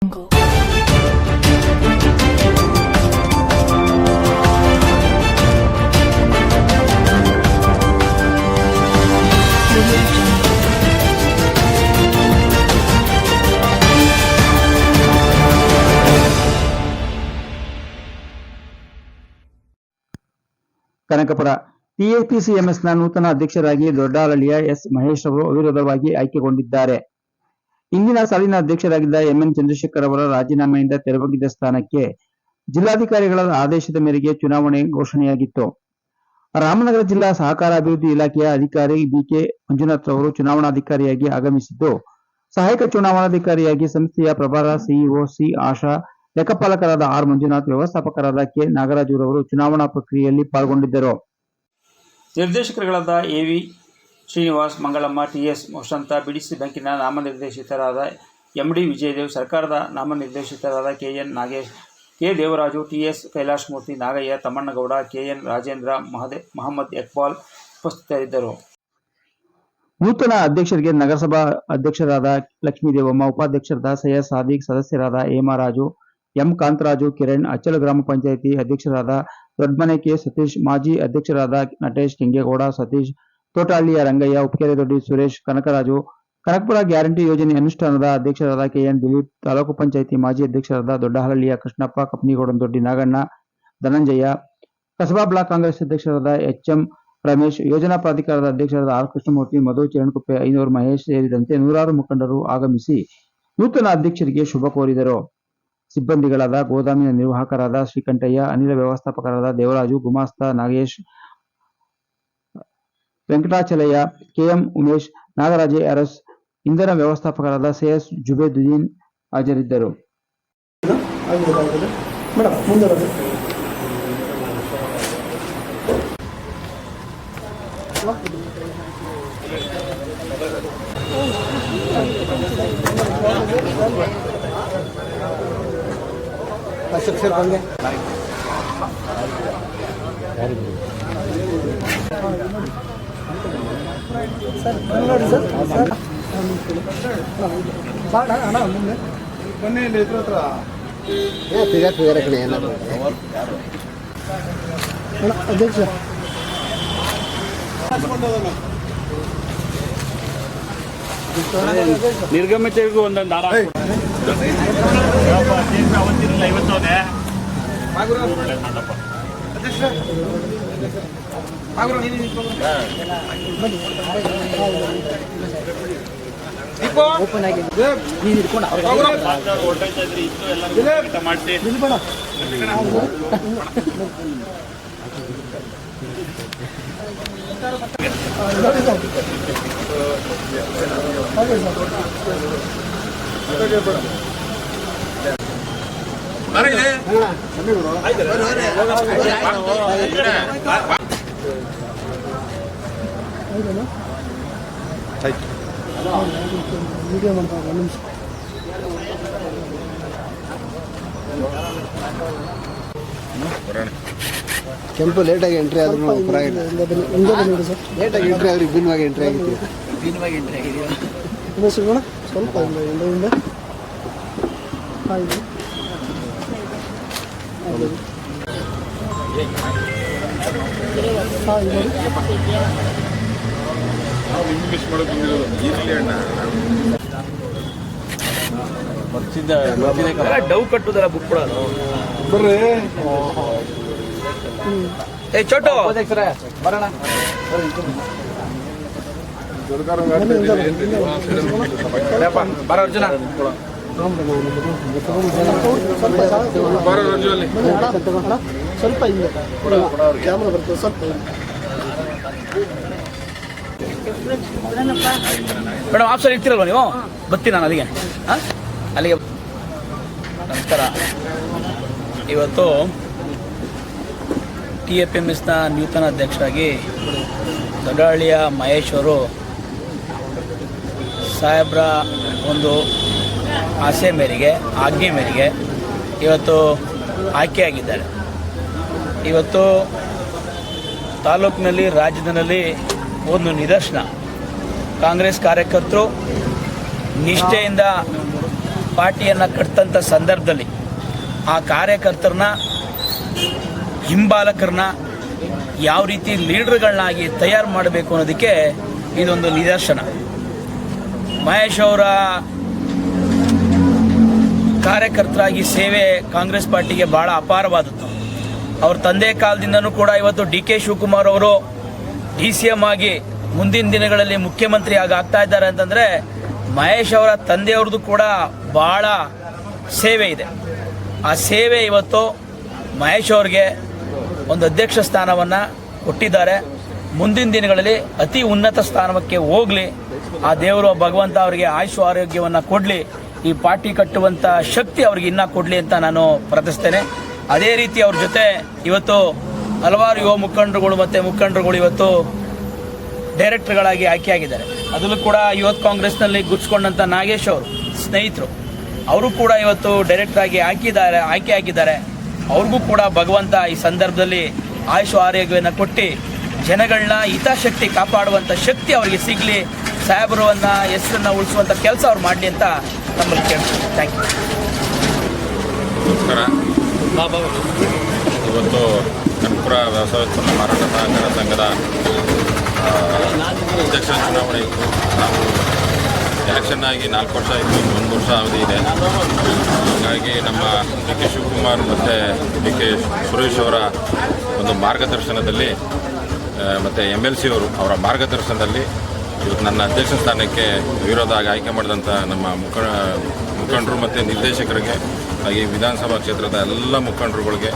ಕನಕಪುರ ಟಿಎಪಿಸಿಎಂಎಸ್ನ ನೂತನ ಅಧ್ಯಕ್ಷರಾಗಿ ದೊಡ್ಡಹಳ್ಳಿಯ ಎಸ್ ಮಹೇಶ್ ಅವರು ಅವಿರೋಧವಾಗಿ ಆಯ್ಕೆಗೊಂಡಿದ್ದಾರೆ. ಇಂದಿನ ಸಾಲಿನ ಅಧ್ಯಕ್ಷರಾಗಿದ್ದ ಎಂಎನ್ ಚಂದ್ರಶೇಖರ್ ಅವರ ರಾಜೀನಾಮೆಯಿಂದ ತೆರವಾಗಿದ್ದ ಸ್ಥಾನಕ್ಕೆ ಜಿಲ್ಲಾಧಿಕಾರಿಗಳ ಆದೇಶದ ಮೇರೆಗೆ ಚುನಾವಣೆ ಘೋಷಣೆಯಾಗಿತ್ತು. ರಾಮನಗರ ಜಿಲ್ಲಾ ಸಹಕಾರ ಅಭಿವೃದ್ಧಿ ಇಲಾಖೆಯ ಅಧಿಕಾರಿ ಬಿಕೆ ಮಂಜುನಾಥ್ ಅವರು ಚುನಾವಣಾಧಿಕಾರಿಯಾಗಿ ಆಗಮಿಸಿದ್ದು, ಸಹಾಯಕ ಚುನಾವಣಾಧಿಕಾರಿಯಾಗಿ ಸಂಸ್ಥೆಯ ಪ್ರಭಾರ ಸಿಇಒ ಸಿ ಆಶಾ, ಲೆಕ್ಕಪಾಲಕರಾದ ಆರ್ ಮಂಜುನಾಥ್, ವ್ಯವಸ್ಥಾಪಕರಾದ ಕೆ ನಾಗರಾಜುರವರು ಚುನಾವಣಾ ಪ್ರಕ್ರಿಯೆಯಲ್ಲಿ ಪಾಲ್ಗೊಂಡಿದ್ದರು. ನಿರ್ದೇಶಕರುಗಳಾದ AV Srinivas, Mangalamma, TS Vasantha, BDC ಬ್ಯಾಂಕಿನ ನಾಮನಿರ್ದೇಶಿತರಾದ ಎಂಡಿ ವಿಜಯದೇವ್, ಸರ್ಕಾರದ ನಾಮನಿರ್ದೇಶಿತರಾದ KN Nagesh, K Devaraju, TS Kailashamurthy, Nagaiah, Thammannagowda, KN Rajendra, Mohammed Iqbal ಉಪಸ್ಥಿತರಿದ್ದರು. ನೂತನ ಅಧ್ಯಕ್ಷರಿಗೆ ನಗರಸಭಾ ಅಧ್ಯಕ್ಷರಾದ ಲಕ್ಷ್ಮೀದೇವಮ್ಮ, ಉಪಾಧ್ಯಕ್ಷರಾದ ಸೈಯದ್ ಸಾದಿಕ್, ಸದಸ್ಯರಾದ ಹೇಮರಾಜು, ಎಂ ಕಾಂತರಾಜು, ಕಿರಣ್, ಅಚ್ಚಲು ಗ್ರಾಮ ಪಂಚಾಯಿತಿ ಅಧ್ಯಕ್ಷರಾದ ದೊಡ್ಡಮನೆ ಕೆ ಸತೀಶ್, ಮಾಜಿ ಅಧ್ಯಕ್ಷರಾದ ನಟೇಶ್, ಕೆಂಗೇಗೌಡ ಸತೀಶ್, ತೋಟಹಳ್ಳಿಯ ರಂಗಯ್ಯ, ಉಪ್ಕೆರೆದೊಡ್ಡಿ ಸುರೇಶ್, ಕನಕರಾಜು, ಕನಕಪುರ ಗ್ಯಾರಂಟಿ ಯೋಜನೆ ಅನುಷ್ಠಾನದ ಅಧ್ಯಕ್ಷರಾದ ಕೆಎನ್ ದಿಲೀಪ್, ತಾಲೂಕು ಪಂಚಾಯಿತಿ ಮಾಜಿ ಅಧ್ಯಕ್ಷರಾದ ದೊಡ್ಡಹಳ್ಳಿಯ ಕೃಷ್ಣಪ್ಪ, ಕಪ್ಪನಿಗೌಡನದೊಡ್ಡಿ ನಾಗಣ್ಣ, ಧನಂಜಯ, ಕಸಬಾ ಬ್ಲಾಕ್ ಕಾಂಗ್ರೆಸ್ ಅಧ್ಯಕ್ಷರಾದ ಎಚ್ಎಂ ರಮೇಶ್, ಯೋಜನಾ ಪ್ರಾಧಿಕಾರದ ಅಧ್ಯಕ್ಷರಾದ ಆರ್ ಕೃಷ್ಣಮೂರ್ತಿ, ಮಧು ಚರಣಕುಪ್ಪೆ, ಐನೂರು ಮಹೇಶ್ ಸೇರಿದಂತೆ ನೂರಾರು ಮುಖಂಡರು ಆಗಮಿಸಿ ನೂತನ ಅಧ್ಯಕ್ಷರಿಗೆ ಶುಭ ಕೋರಿದರು. ಸಿಬ್ಬಂದಿಗಳಾದ ಗೋದಾಮಿನ ನಿರ್ವಾಹಕರಾದ ಶ್ರೀಕಂಠಯ್ಯ, ಅನಿಲ ವ್ಯವಸ್ಥಾಪಕರಾದ ದೇವರಾಜು, ಗುಮಾಸ್ತ ನಾಗೇಶ್, ವೆಂಕಟಾಚಲಯ್ಯ, ಕೆಎಂ ಉಮೇಶ್, ನಾಗರಾಜೆ ಅರಸ್, ಇಂಧನ ವ್ಯವಸ್ಥಾಪಕರಾದ ಸೈಯದ್ ಜುಬೇದುದ್ದೀನ್ ಹಾಜರಿದ್ದರು. ಸರ್ ಬಂದೆ ಸರ್ ನೋಡಿ ಸರ್ ಸರ್ ಬಾಡ ಅಣ್ಣ ಮುಂದೆ ಬನ್ನಿ ಇಲ್ಲಿ ಇದ್ರ ಹತ್ರ ಫಿಗರ್ ಕಡೆ ಏನಾದ್ರು ಅಧ್ಯಕ್ಷ ನಿರ್ಗಮಿತರಿಗೂ ಒಂದೊಂದು ದಾರ ಅವತ್ತಿರಲಿಲ್ಲ, ಇವತ್ತೋದೆ ಓಪನ್ ಆಗಿ ನೀನು ಇಟ್ಕೊಂಡು ಮಾಡಿ ವಿಡಿಯೋ ಮಾಡ್ತಾರೆ ಒಂದು ನಿಮಿಷ. ಕೆಂಪು ಲೇಟಾಗಿ ಎಂಟ್ರಿ ಆದ್ರೂ ಲೇಟಾಗಿ ಎಂಟ್ರಿ ಆದ್ರೆ ಭಿನ್ನವಾಗಿ ಎಂಟ್ರಿ ಆಗಿದ್ದೀವಿ. ಇನ್ನೂ ಸಿಗೋಣ ಸ್ವಲ್ಪ ಹಿಂದೆ ಆಯಿತು. ಡೌ ಕಟ್ಟುದಲ್ಲ ಬುಕ್ ಕೊಡೋದು ಬರ್ರಿ ಏ ಚೋಟು ಬರೋಣ ಬರ ಅರ್ಜುನ ಸ್ವಲ್ಪ ಹಿಂದೆ ಕ್ಯಾಮ್ರಾ ಬರ್ತದೆ ಸ್ವಲ್ಪ ಮೇಡಮ್ ಆಫ್ಸರ್ ಇರ್ತೀರಲ್ವ ನೀವು? ಬರ್ತೀನಿ ನಾನು ಅಲ್ಲಿಗೆ. ಅಲ್ಲಿಗೆ ನಮಸ್ಕಾರ. ಇವತ್ತು TAPMSನ ನೂತನ ಅಧ್ಯಕ್ಷರಾಗಿ ದೊಡ್ಡಹಳ್ಳಿಯ ಮಹೇಶ್ ಅವರು ಸಾಹೇಬ್ರ ಒಂದು ಆಸೆ ಮೇರೆಗೆ, ಆಜ್ಞೆ ಮೇರೆಗೆ ಇವತ್ತು ಆಯ್ಕೆಯಾಗಿದ್ದಾರೆ. ಇವತ್ತು ತಾಲೂಕಿನಲ್ಲಿ, ರಾಜ್ಯದಲ್ಲಿ ಒಂದು ನಿದರ್ಶನ. ಕಾಂಗ್ರೆಸ್ ಕಾರ್ಯಕರ್ತರು ನಿಷ್ಠೆಯಿಂದ ಪಾರ್ಟಿಯನ್ನು ಕಟ್ಟಿದಂಥ ಸಂದರ್ಭದಲ್ಲಿ ಆ ಕಾರ್ಯಕರ್ತರನ್ನ ಹಿಂಬಾಲಕರನ್ನ ಯಾವ ರೀತಿ ಲೀಡರ್ಗಳನ್ನಾಗಿ ತಯಾರು ಮಾಡಬೇಕು ಅನ್ನೋದಕ್ಕೆ ಇದೊಂದು ನಿದರ್ಶನ. ಮಹೇಶ್ ಅವರ ಕಾರ್ಯಕರ್ತರಾಗಿ ಸೇವೆ ಕಾಂಗ್ರೆಸ್ ಪಾರ್ಟಿಗೆ ಭಾಳ ಅಪಾರವಾದದ್ದು. ಅವ್ರ ತಂದೆ ಕಾಲದಿಂದನೂ ಕೂಡ ಇವತ್ತು ಡಿ.ಕೆ. ಶಿವಕುಮಾರ್ ಅವರು DCM ಆಗಿ ಮುಂದಿನ ದಿನಗಳಲ್ಲಿ ಮುಖ್ಯಮಂತ್ರಿ ಆಗ್ತಾ ಇದ್ದಾರೆ ಅಂತಂದರೆ ಮಹೇಶ್ ಅವರ ತಂದೆಯವ್ರದ್ದು ಕೂಡ ಭಾಳ ಸೇವೆ ಇದೆ. ಆ ಸೇವೆ ಇವತ್ತು ಮಹೇಶ್ ಅವ್ರಿಗೆ ಒಂದು ಅಧ್ಯಕ್ಷ ಸ್ಥಾನವನ್ನು ಕೊಟ್ಟಿದ್ದಾರೆ. ಮುಂದಿನ ದಿನಗಳಲ್ಲಿ ಅತಿ ಉನ್ನತ ಸ್ಥಾನಕ್ಕೆ ಹೋಗಲಿ, ಆ ದೇವರು ಭಗವಂತ ಅವರಿಗೆ ಆಯುಷು ಆರೋಗ್ಯವನ್ನು ಕೊಡಲಿ, ಈ ಪಾರ್ಟಿ ಕಟ್ಟುವಂಥ ಶಕ್ತಿ ಅವ್ರಿಗೆ ಇನ್ನೂ ಕೊಡಲಿ ಅಂತ ನಾನು ಪ್ರಾರ್ಥಿಸ್ತೇನೆ. ಅದೇ ರೀತಿ ಅವ್ರ ಜೊತೆ ಇವತ್ತು ಹಲವಾರು ಯುವ ಮುಖಂಡರುಗಳು ಇವತ್ತು ಡೈರೆಕ್ಟರ್ಗಳಾಗಿ ಆಯ್ಕೆಯಾಗಿದ್ದಾರೆ. ಅದರಲ್ಲೂ ಕೂಡ ಯುವತ್ ಕಾಂಗ್ರೆಸ್ನಲ್ಲಿ ಗುರ್ಸ್ಕೊಂಡಂಥ ನಾಗೇಶ್ ಅವರು ಸ್ನೇಹಿತರು, ಅವರು ಕೂಡ ಇವತ್ತು ಡೈರೆಕ್ಟರ್ ಆಗಿ ಆಯ್ಕೆಯಾಗಿದ್ದಾರೆ. ಅವ್ರಿಗೂ ಕೂಡ ಭಗವಂತ ಈ ಸಂದರ್ಭದಲ್ಲಿ ಆಯುಷು ಆರೋಗ್ಯವನ್ನು ಕೊಟ್ಟು ಜನಗಳನ್ನ ಹಿತಾಸಕ್ತಿ ಕಾಪಾಡುವಂಥ ಶಕ್ತಿ ಅವರಿಗೆ ಸಿಗಲಿ, ಸಾಹೇಬರನ್ನ ಹೆಸರನ್ನು ಉಳಿಸುವಂಥ ಕೆಲಸ ಅವ್ರು ಮಾಡಲಿ ಅಂತ ನಮ್ಮಲ್ಲಿ ಕೇಳ್ತೀವಿ. Thank you. ನಮಸ್ಕಾರ. ಇವತ್ತು ಕನಕಪುರ ವ್ಯವಸಾಯ ಉತ್ಪನ್ನ ಮಾರಾಟ ಸಹಕಾರ ಸಂಘದ ಅಧ್ಯಕ್ಷ ಚುನಾವಣೆ ಇತ್ತು. ನಾವು ಎಲೆಕ್ಷನ್ ಆಗಿ 4 ವರ್ಷ ಆಯಿತು, 1 ವರ್ಷ ಅವಧಿ ಇದೆ. ಹಾಗಾಗಿ ನಮ್ಮ ಡಿ.ಕೆ. ಶಿವಕುಮಾರ್ ಮತ್ತು ಡಿ.ಕೆ. ಸುರೇಶ್ ಅವರ ಒಂದು ಮಾರ್ಗದರ್ಶನದಲ್ಲಿ ಮತ್ತು MLC ಅವರು ಅವರ ಮಾರ್ಗದರ್ಶನದಲ್ಲಿ ಇವತ್ತು ನನ್ನ ಅಧ್ಯಕ್ಷ ಸ್ಥಾನಕ್ಕೆ ವಿರೋಧ ಆಯ್ಕೆ ಮಾಡಿದಂಥ ನಮ್ಮ ಮುಖಂಡರು ಮತ್ತು ನಿರ್ದೇಶಕರಿಗೆ ಹಾಗೆ ವಿಧಾನಸಭಾ ಕ್ಷೇತ್ರದ ಎಲ್ಲ ಮುಖಂಡರುಗಳಿಗೆ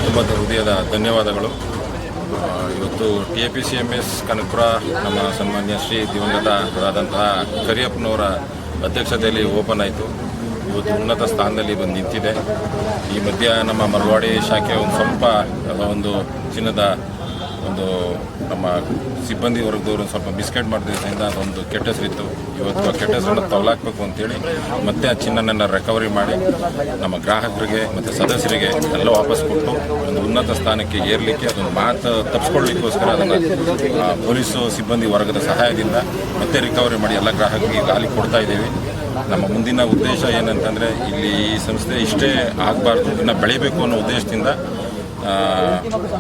ತುಂಬ ಹೃದಯದ ಧನ್ಯವಾದಗಳು. ಇವತ್ತು TAPCMS ಕನಕಪುರ ನಮ್ಮ ಸನ್ಮಾನ್ಯ ಶ್ರೀ ದಿವಂಗತರಾದಂತಹ ಕರಿಯಪ್ಪನವರ ಅಧ್ಯಕ್ಷತೆಯಲ್ಲಿ ಓಪನ್ ಆಯಿತು. ಇವತ್ತು ಉನ್ನತ ಸ್ಥಾನದಲ್ಲಿ ಬಂದು ನಿಂತಿದೆ. ಈ ಮಧ್ಯ ನಮ್ಮ ಮರವಾಡಿ ಶಾಖೆ ಒಂದು ಸ್ವಲ್ಪ ಒಂದು ಚಿನ್ನದ ಒಂದು ನಮ್ಮ ಸಿಬ್ಬಂದಿ ವರ್ಗದವರು ಸ್ವಲ್ಪ ಬಿಸ್ಕೆಟ್ ಮಾಡಿದ್ರಿಂದ ಅದೊಂದು ಕೆಟ್ಟ ಹೆಸರಿತ್ತು. ಇವತ್ತು ಆ ಕೆಟ್ಟ ಹೆಸರನ್ನು ತೊಗೊಳಾಕಬೇಕು ಅಂತೇಳಿ ಮತ್ತೆ ಆ ಚಿನ್ನವನ್ನು ರಿಕವರಿ ಮಾಡಿ ನಮ್ಮ ಗ್ರಾಹಕರಿಗೆ ಮತ್ತು ಸದಸ್ಯರಿಗೆ ಎಲ್ಲ ವಾಪಸ್ ಕೊಟ್ಟು ಒಂದು ಉನ್ನತ ಸ್ಥಾನಕ್ಕೆ ಏರಲಿಕ್ಕೆ ಅದೊಂದು ಮಾತು ತಪ್ಪಿಸ್ಕೊಳ್ಳಿಕ್ಕೋಸ್ಕರ ಅದನ್ನು ಪೊಲೀಸು ಸಿಬ್ಬಂದಿ ವರ್ಗದ ಸಹಾಯದಿಂದ ಮತ್ತೆ ರಿಕವರಿ ಮಾಡಿ ಎಲ್ಲ ಗ್ರಾಹಕರಿಗೆ ಗಾಲಿ ಕೊಡ್ತಾ ಇದ್ದೀವಿ. ನಮ್ಮ ಮುಂದಿನ ಉದ್ದೇಶ ಏನಂತಂದರೆ ಇಲ್ಲಿ ಈ ಸಂಸ್ಥೆ ಇಷ್ಟೇ ಆಗಬಾರ್ದು, ಇನ್ನು ಬೆಳಿಬೇಕು ಅನ್ನೋ ಉದ್ದೇಶದಿಂದ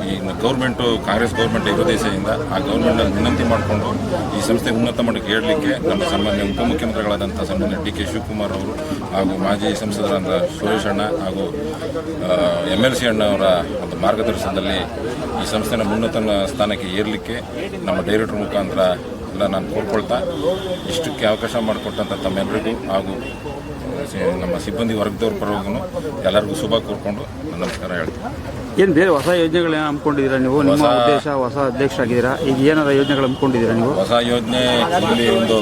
ಈ ಗೌರ್ಮೆಂಟು ಕಾಂಗ್ರೆಸ್ ಗೌರ್ಮೆಂಟ್ ಇರೋ ದೇಶದಿಂದ ಆ ಗೌರ್ಮೆಂಟಲ್ಲಿ ವಿನಂತಿ ಮಾಡಿಕೊಂಡು ಈ ಸಂಸ್ಥೆ ಉನ್ನತ ಮಟ್ಟಕ್ಕೆ ಏಳಲಿಕ್ಕೆ ನಮ್ಮ ಸಾಮಾನ್ಯ ಉಪಮುಖ್ಯಮಂತ್ರಿಗಳಾದಂಥ ಸಾಮಾನ್ಯ ಡಿ.ಕೆ. ಶಿವಕುಮಾರ್ ಅವರು ಹಾಗೂ ಮಾಜಿ ಸಂಸದರಾದ ಸುರೇಶ್ ಅಣ್ಣ ಹಾಗೂ MLC ಅಣ್ಣವರ ಒಂದು ಮಾರ್ಗದರ್ಶನದಲ್ಲಿ ಈ ಸಂಸ್ಥೆನ ಉನ್ನತ ಸ್ಥಾನಕ್ಕೆ ಏರಲಿಕ್ಕೆ ನಮ್ಮ ಡೈರೆಕ್ಟರ್ ಮುಖಾಂತರ ಎಲ್ಲ ನಾನು ಕೋರ್ಕೊಳ್ತಾ ಇಷ್ಟಕ್ಕೆ ಅವಕಾಶ ಮಾಡಿಕೊಟ್ಟಂಥ ತಮ್ಮೆಲ್ಲರಿಗೂ ಹಾಗೂ ನಮ್ಮ ಸಿಬ್ಬಂದಿ ವರ್ಗದವ್ರ ಪರವಾಗೂ ಎಲ್ಲರಿಗೂ ಶುಭ ಕೋರ್ಕೊಂಡು ನಮಸ್ಕಾರ ಹೇಳ್ತೀನಿ. ಏನು ಬೇರೆ ಹೊಸ ಯೋಜನೆಗಳನ್ನ ಹಮ್ಮಿಕೊಂಡಿದ್ದೀರಾ ನೀವು? ನಿಮ್ಮ ಉದ್ದೇಶ ಹೊಸ ಅಧ್ಯಕ್ಷರಾಗಿದ್ದೀರಾ, ಈಗ ಏನಾರ ಯೋಜನೆಗಳು ಹಮ್ಮಿಕೊಂಡಿದ್ದೀರಾ ನೀವು? ಹೊಸ ಯೋಜನೆ ಇಲ್ಲಿ ಒಂದು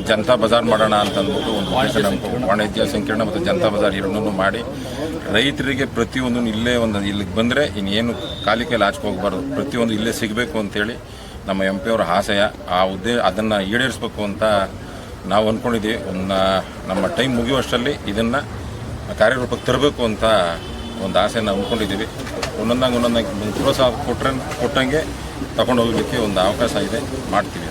ಜನತಾ ಬಜಾರ್ ಮಾಡೋಣ ಅಂತಂದ್ಬಿಟ್ಟು ಒಂದು ಉದ್ದೇಶ ನಮ್ಮ ವಾಣಿಜ್ಯ ಸಂಕೀರ್ಣ ಮತ್ತು ಜನತಾ ಬಜಾರ್ ಎರಡನ್ನೂ ಮಾಡಿ ರೈತರಿಗೆ ಪ್ರತಿಯೊಂದು ಇಲ್ಲೇ ಒಂದು ಇಲ್ಲಿಗೆ ಬಂದರೆ ಇನ್ನೇನು ಖಾಲಿ ಕೈಲಿ ಹೋಗಬಾರ್ದು, ಪ್ರತಿಯೊಂದು ಇಲ್ಲೇ ಸಿಗಬೇಕು ಅಂತೇಳಿ ನಮ್ಮ MP ಅವರ ಆಶಯ. ಆ ಅದನ್ನು ಈಡೇರಿಸಬೇಕು ಅಂತ ನಾವು ಅಂದ್ಕೊಂಡಿದ್ದೀವಿ. ನಮ್ಮ ಟೈಮ್ ಮುಗಿಯುವಷ್ಟರಲ್ಲಿ ಇದನ್ನು ಕಾರ್ಯರೂಪಕ್ಕೆ ತರಬೇಕು ಅಂತ ಒಂದು ಆಸೆಯನ್ನು ಅಂದ್ಕೊಂಡಿದ್ದೀವಿ. ಒಂದೊಂದಾಗಿ ಪ್ರೋತ್ಸಾಹ ಕೊಟ್ಟಂಗೆ ತಗೊಂಡು ಹೋಗಲಿಕ್ಕೆ ಒಂದು ಅವಕಾಶ ಇದೆ, ಮಾಡ್ತೀವಿ.